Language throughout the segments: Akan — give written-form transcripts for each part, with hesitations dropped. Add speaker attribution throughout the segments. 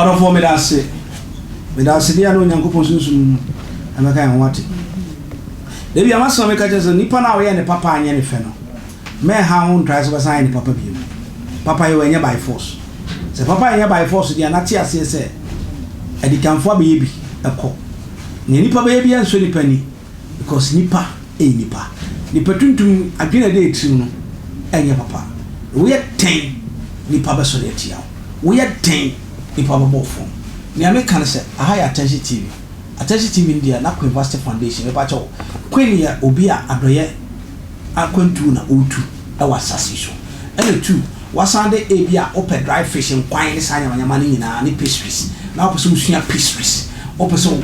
Speaker 1: Order for me that say, without Sidia no Yanko Susan, and I can't want it. There be a master make just a nippon away and a papa and any fennel. May hound tries to assign the papa view. Papa, you are by force. Say, Papa, you are by force, you are not here, say, and you can for baby a cock. Nipa baby and sweaty penny because nipa nipa. Nipa to again a day to and your papa. We are 10 nipa besoletia. We are 10 nipa bofo. Niame can say a high attention TV. Attention TV India, not Queen Vaster Foundation, a patch of Queenia, Obia, Adoye, Aquentuna, Utu, a was sassy. And the two was under Abia, open dry fish and quiet sign of your money in any pastries. Now, pursue pastries. Or person,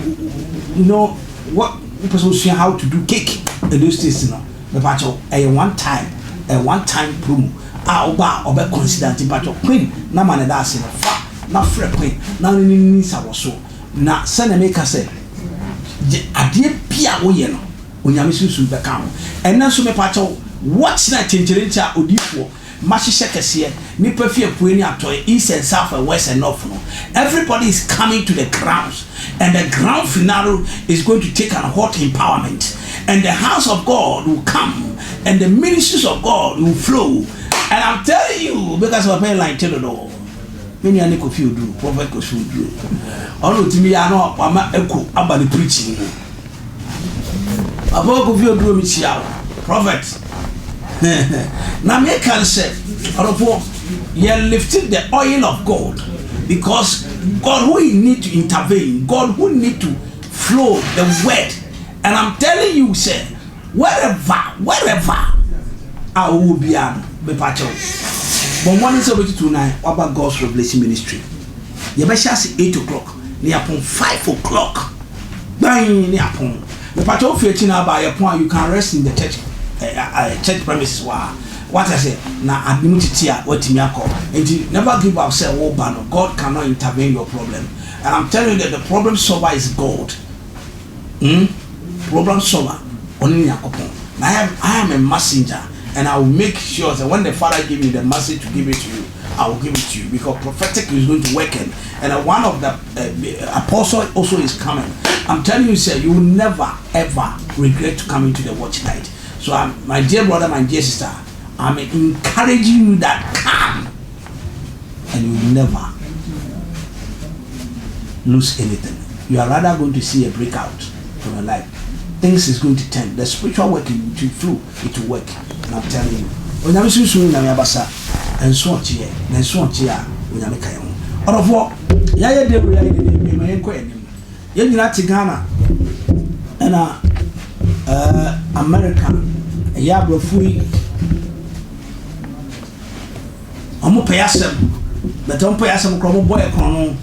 Speaker 1: you know what? Person see how to do cake. The those days, you know, the patch of a one time TRUMU. Oba obe consider the patch of Queen. Na man that's in a far, not free Queen. Now in Nisa was so. Na send make us say, a dear Pia Oyeno, when Yamisu the count. And now so me patch of what's that intelligence or deep for. Mashi shekes here, nipa fie pueni atoy east and south and west and north no. Everybody is coming to the grounds, and the ground finale is going to take an hot empowerment, and the house of God will come, and the ministries of God will flow. And I'm telling you, because we're paying like $10. Many are Nico few do, Prophet Kosu do. All to me, I know I'm echo about the preaching. About of you do me Prophet. Now me can say, you lifted the oil of God, because God who need to intervene, God who need to flow the word. And I'm telling you, say, wherever I will be patch. But one is over tonight about God's Revelation Ministry. You better say 8 o'clock, near upon 5 o'clock. Bang near upon the patch of 15 by a point you can rest in the church. Church premises what I say now admititia what timiako and you never give up say oh banner God cannot intervene your problem, and I'm telling you that the problem solver is God. Problem solver only Akufo. I am a messenger, and I will make sure that when the Father give me the message to give it to you, I will give it to you, because prophetic is going to work in, and one of the apostle also is coming. I'm telling you, sir, you will never ever regret to come into the watch night. So, my dear brother, my dear sister, I'm encouraging you that come, and you will never lose anything. You are rather going to see a breakout from your life. Things is going to turn. The spiritual work will flow, it will work. And I'm telling you, when I'm soon, I'm Yabasa, and so on here, and so on here, when I'm a Kayan. Out of what? Yaya de my inquiry. You're not Ghana and America. Yabro Fui Omo Payasem, but don't pay some boy econo.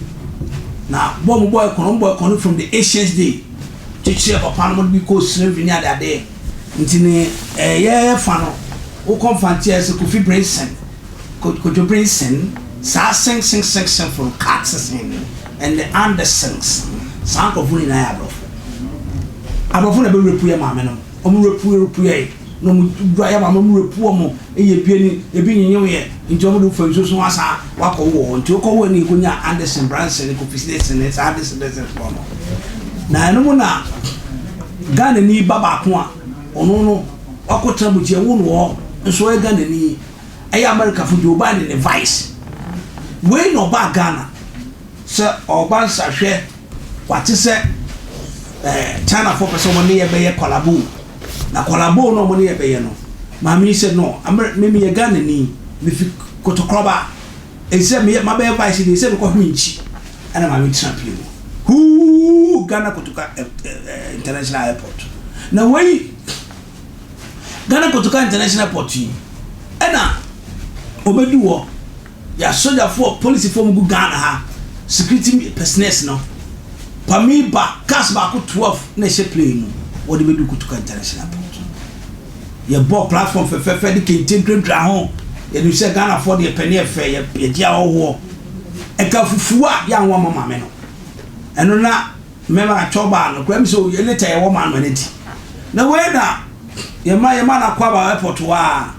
Speaker 1: Now, bomb boy econo from the ancient day. Teach you about Panama because slavery near that day. Intine a funnel. O come fancies could be brazen. Could you bring sin? Sa sing from cats sing and the Andersons. Sank of Winnie Abro. Abro never repuya mamma. Repuya. No, I am a repuamo. A penny, a being new year. In German for you, so as I walk over to go when you go Anderson Branson and Coffee and it's Anderson. Now, no one Ghana ni Baba Kwa, or no, Aqua with your own war, and so I Ghana ni America for you buying the vice. Way no bad Ghana, Sir, or Bansa share what is it? China for someone near Bay Colabo. Na Colabo no money a bayano. Mammy said no, maybe a Ghana ni, if you go to Croba, and said me at my bear vice, they said, Minchi, and I'm a champion. Who Ghana Kotuka International Airport. Now wait Ghana Kotuka International Airport. Ena Obeduo ya soldier for police form go Ghana ha security personnel no. Pami ba cast ba ko 12 na she plane what the Bedu Kotuka International Airport. Ya bo platform for the Kintin dra ho. Ya you say Ghana for the penny affair ya dia ho. E ka fufuwa ya nwa mama me no. Eno na member atoba no kwam so ye later ye woman manati na we na ye ma na kwaba airport wa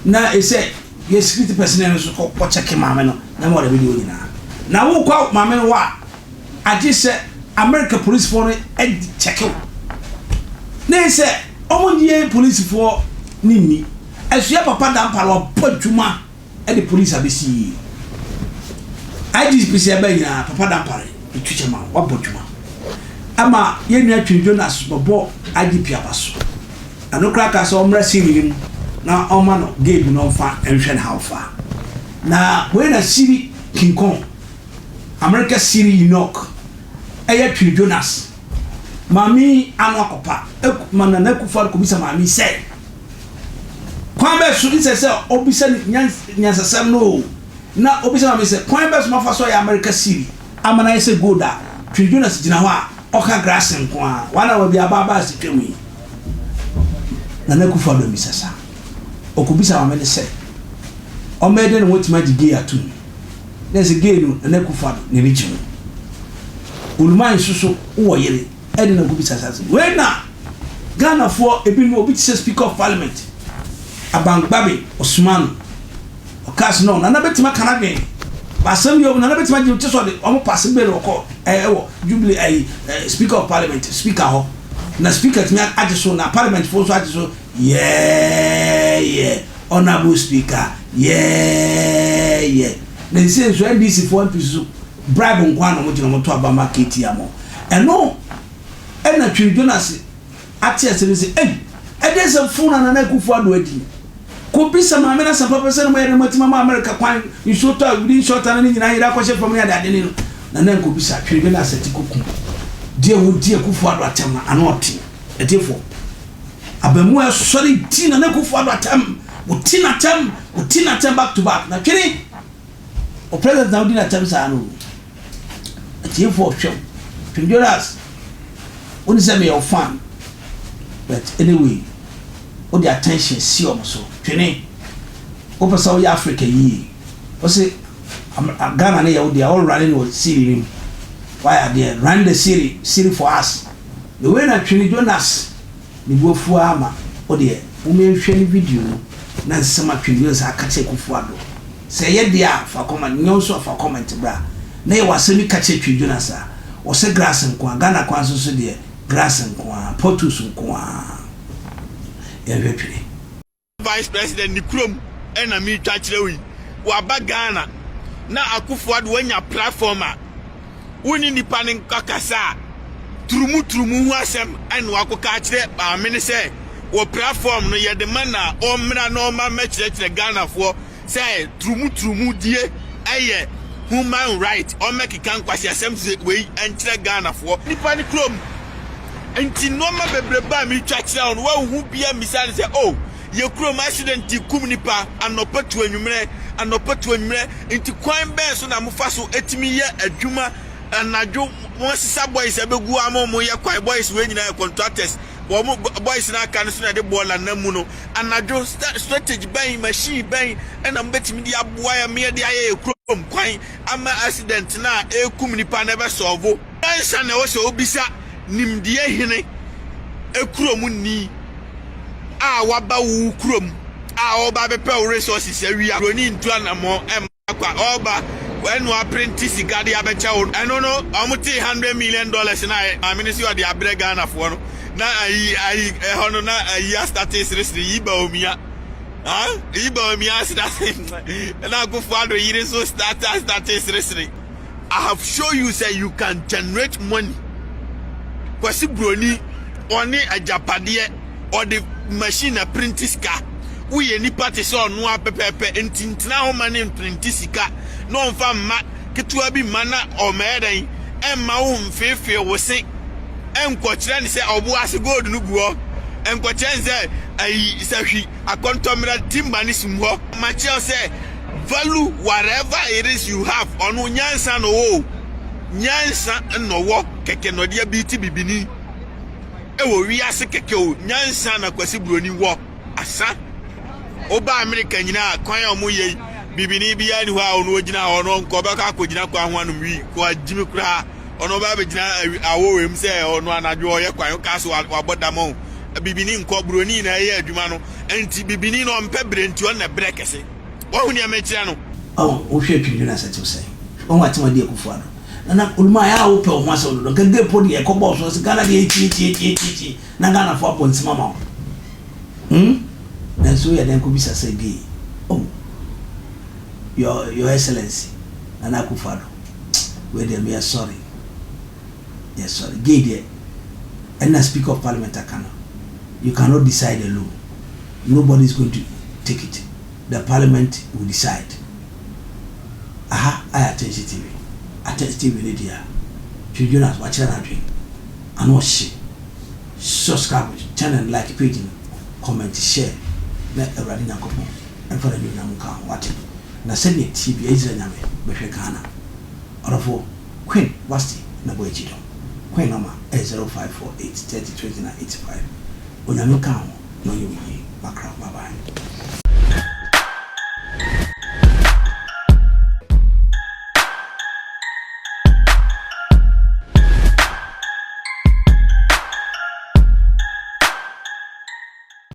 Speaker 1: na e say ye security personnel so ko check mama no na mo da video nyina na wo kwa maame no wa age se America police for e check out na se omonye police for nini asua papa dampare opodwuma e the police abesi IGP se ba nyina papa dampare etwiche ma wabodwuma ama yenua Twene Jonas bobo IGP abaso anokra ka so omra siri na oma no gave no fa enhwe how far na when a siri King Kong America Siri Enoch eye Twene Jonas mami anu akopa mana na Akufo ko bisa mami say kwan be so ise say obisa nyansasam no na obisa mami say kwan be so mafa so ya America Siri amana ise go da Twene Jonas gina ho a oka grass nko a wana wa bia baba asitwemi na Akufo do misasa okubisa mami ne say o mede no wetima gige atu there's a game na Akufo ne richi ulman susu wo yere e de na kubisa sasa when na Ghana for ebi no obi tse speaker of parliament abangbabe Osman okas no na betima kanadwen basam yo na betima ji tse so de omo pass be record wo jubilee speaker of parliament speaker ho na speaker timi age so na parliament for so age so yeah honorable speaker yeah na say so NDC for MPs bribe nkwa na mo jina mo to aba market ya mo eno na Twene Jonas ati ase say dey some phone na Akufo do adi ko bisa ma me na some papa say no yere matima ma America kwan you so to within short and nyina yira ko she from ya de no na ko bisa Twene Jonas ati koku die wo die Akufo do atem na anoti etefo abamu e sorry ti na Akufo do atem utina tem back to back na Twene o president na udina tem sa no etefo hwe Twene Jonas when say me your fan but anyway all the attention see on so Twene o pesa o Africa yi o say Ghana na they are all running with Syria why are they run the Syria for us the way na Twene Jonas ni bofu ama o de o me hwe ni video na nsema Twene Jonas akache Akufo ado say ye dia fa comment nyo fa comment bra na ye wasemi kache Twene Jonas a o se grass nko Ghana kwa so de grass nko potus nko ya Twene
Speaker 2: vice president ni krom na mi twa kirewi wa ba Ghana na Akufo ado wanya platform a woni nipa ne kakasa TRUMU hu asem en wa ko ka kire ba me ne se wo platform no ye de man na o mra no ma ma kire Ghana fo say TRUMU die aye human right o make kan kwasi asem se we en kire Ghana fo nipa ne krom enti no ma bebreba mi twa kire on wa hu bia misal se oh ye krom accident kum nipa anopatu anwumre enti kwan be so na mufa so etimi ye adwuma anadwo won sisa boys abegu amomo ye kwan boys we nyina contractors boys na kan so na de ball na mu no anadwo strategy ban machine ban na mbetimi di aboa ya me de aye krom kwan ama accident na ekum nipa na be solve answer na wo se obisa nimdie hene ekrom ni a waba wu krom a oba be pe resources awia roni ntu anamo kwa oba when we print sika de abecha wo eno no amuti $100 million na ministry of the abre Ghana for no na ayi hono na ayi statistics yiba omia yiba omia statistics na Akufo ado yire so statistics I have shown you say you can generate money kwasi broni oni ajapade or the machine a print sika we any party so no apepepe entintina ho mane print sika no mfa ma ketua bi mana o meden emma wo mfefe wo se enkokire ne se obo ase gold no buo enkokire se ayi sahwi akontomra timbani simho machi say value whatever it is you have onu nyansa no wo nyansa no wo keke no dia biti bibini ewo wiase keke o nyansa na kwasi broni wo asa oba America nyina kwan omo ye bibini bia ni ho a ono gina ono nko be ka kogina kwa ho anum wi ko ajimi kura ono ba be gina awowem se ono anadwo oye kwan ka so wabodamo bibini nko broni na ye adwuma no enti bibini no mpe brenti on na brekese wo hu ni amechira no
Speaker 1: oh o hwe Twene Jonas ati say on what my dear Akufo Addo na ulma ya wo pe o ho aso do kan ge po de e ko boss so Ghana de chi na Ghana for point mama na so ya den ko bisa say gay oh your excellency Nana Akufo Addo we dey me sorry yes sorry gay there and na speaker of parliament akana you cannot decide alone nobody is going to take it the parliament will decide I attention TV media to Jonas watch that Antwi and watch subscribe channel like page comment share na everybody na kopo and for the new namuka watch na send it TV Israel nyame behwe Ghana orofo Queen Wasti na boy chido Queen number 0548 302985 onyame ka ho no you makra bye bye